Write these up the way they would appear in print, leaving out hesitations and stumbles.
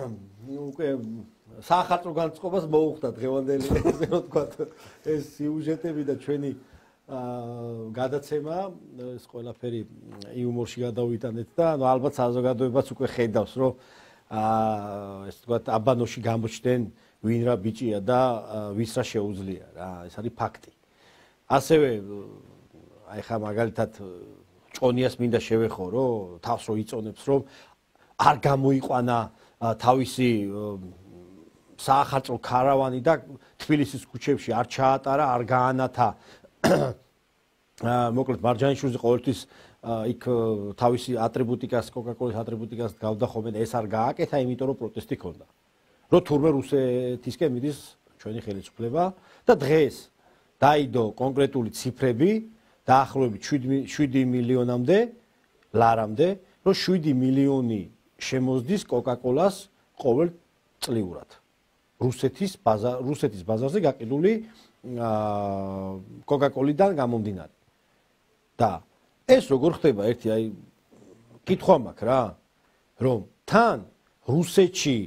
უკვე საახალწლო განწყობას მოუხდა დღევანდელი ესე რომ თქვა ეს სიუჟეტები და ჩვენი გადაცემა ეს ყველაფერი იუმორში გადავიტანეთ და ანუ ალბათ საზოგადოებაც უკვე ხედავს რომ ეს თქვა აბანოში გამოჩნდნენ ვინ რა ბიჭია და ვის რა შეუძლია რა ეს არის ფაქტი ასევე აი ხა მაგალითად ჭონიას მინდა შევეხო რომ თავს რო იწონებს რომ არ გამოიყვანა თავისი საახალწლო ქარავანი და თბილისის ქუჩებში არ ჩაატარა არ გაანათა მოკლედ მარჯანიშვილზე ყოველთვის იქ თავისი ატრიბუტიკას კოკაკოლის ატრიბუტიკას გავდა ხოლმე ეს არ გააკეთა იმიტომ რომ პროტესტი ქონდა რომ თურმე რუსეთისკენ მიდის ჩვენი ხელისუფლება და დღეს დაიდო კონკრეტული ციფრები დაახლოებით 7 მილიონამდე ლარამდე რომ 7 მილიონი შემოზდის კოკაკოლას ყოველ წლიურად რუსეთის ბაზარზე გაყიდული კოკაკოლიდან გამომდინარე და ეს როგორ ხდება ერთი აი კითხვა მაქვს რა რომ თან რუსეთში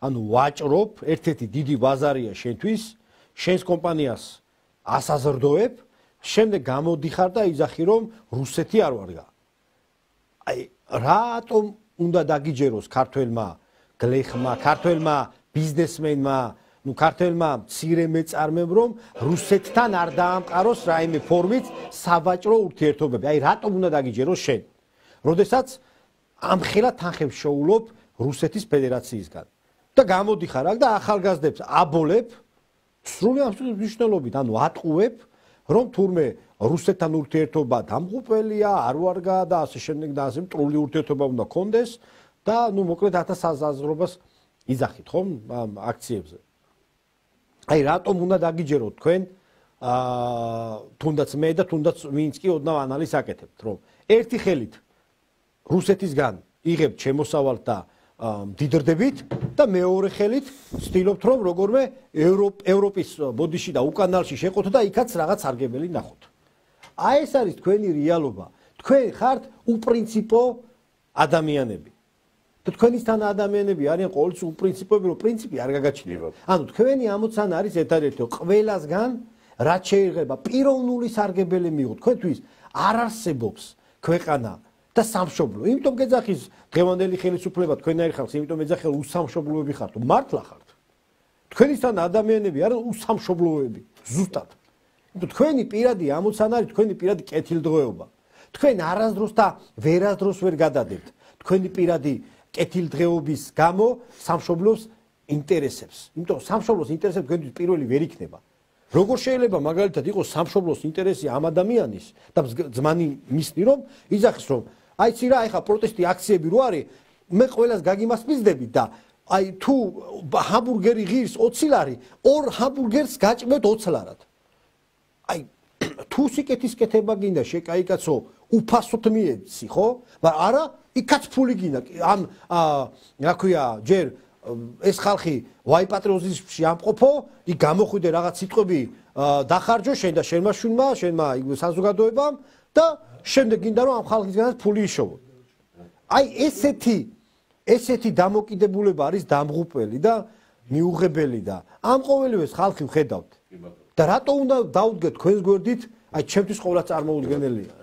ანუ ვაჭრობ ერთ-ერთი დიდი ბაზარია შენთვის შენს კომპანიას ასაზრდოებ შემდეგ გამოდიხარ და იძახი რომ რუსეთი არ ვარგა აი რატომ უნდა დაგიჯეროს ქართველმა გლეხმა ქართველმა ბიზნესმენმა ნუ ქართველმა მცირე მეწარმემ რომ რუსეთთან არ დაამყაროს რაიმე ფორმით სავაჭრო ურთიერთობები აი რატომ უნდა დაგიჯეროს შენ როდესაც ამხელა თანხებს შოულობ რუსეთის ფედერაციისგან და გამოდიხარ აქ და ახალგაზრდებს აბოლებ სრული მნიშვნელობით ანუ ატყუებ რომ თურმე რუსეთთან ურთიერთობა დამღუპელია არ ვარგა და ასე შემდეგ და ასე მტრული ურთიერთობა უნდა კონდეს და ნუ მოკლედ ათასაზრობას იძახით ხომ აქციებზე აი რატომ უნდა დაგიჯეროთ თქვენ თუნდაც მე და თუნდაც ვინც კი ოდნავ ანალიზს აკეთებთ რომ ერთი ხელით რუსეთისგან იღებთ შემოსავალს და მდიდრდებით და მეორე ხელით ვცდილობთ რომ როგორმე ევროპის ბოდიში და უკანალში შეყოთ და იქაც რაღაც სარგებელი ნახოთ აი ეს არის თქვენი რეალობა თქვენ ხართ უპრინციპო ადამიანები და თქვენისთან ადამიანები არიან ყოველთვის უპრინციპოები რომ პრინციპი არ გაგაჩნია ანუ თქვენი ამოცანა არის ერთადერთი რომ ყველასგან რაც შეიძლება პიროვნული სარგებელი მიიღოთ თქვენთვის არ არსებობს ქვეყანა და სამშობლო იმიტომ გეძახის დღევანდელი ხელისუფლება თქვენაირ ხალხს იმიტომ ეძახი რომ უსამშობლოები ხართ მართლა ხართ თქვენისთან ადამიანები არიან უსამშობლოები ზუსტად იმიტომ თქვენი პირადი ამოცანა არის თქვენი პირადი კეთილდღეობა თქვენ არასდროს და ვერასდროს ვერ გადადებთ თქვენი პირადი კეთილდღეობის გამო სამშობლოს ინტერესებს იმიტომ სამშობლოს ინტერესებს თქვენთვის პირველი ვერ იქნება როგორ შეიძლება მაგალითად იყოს სამშობლოს ინტერესი ამ ადამიანის და ძმანი მისნი რომ იძახის რომ აიცი რა ეხა პროტესტი აქციები რო არის მე ყველას გაგიმასპინძდებით და აი თუ ჰამბურგერი ღირს 20 ლარი ორ ჰამბურგერს გაჭმევთ 20 ლარად აი თუ სიკეთის კეთება გინდა შეკაიკაცო უფასოდ მიეცი ხო მაგრამ არა იქაც ფული გინდა ამ რა ქვია ჯერ ეს ხალხი ვაი პატრიოტიზმში ამყოფო იქ გამოხვიდე რაღაც სიტყვები დახარჯო შენ და შენმა შვილმა შენმა საზოგადოებამ და შემდეგ გინდა რომ ამ ხალხისგანაც ფული იშოვო აი ესეთი დამოკიდებულება არის დამღუპელი და მიუღებელი და ამ ყოველივეს ხალხი ვხედავთ და რატო უნდა დაუდგეთ თქვენს გვერდით აი ჩემთვის ყოველას წარმოუდგენელია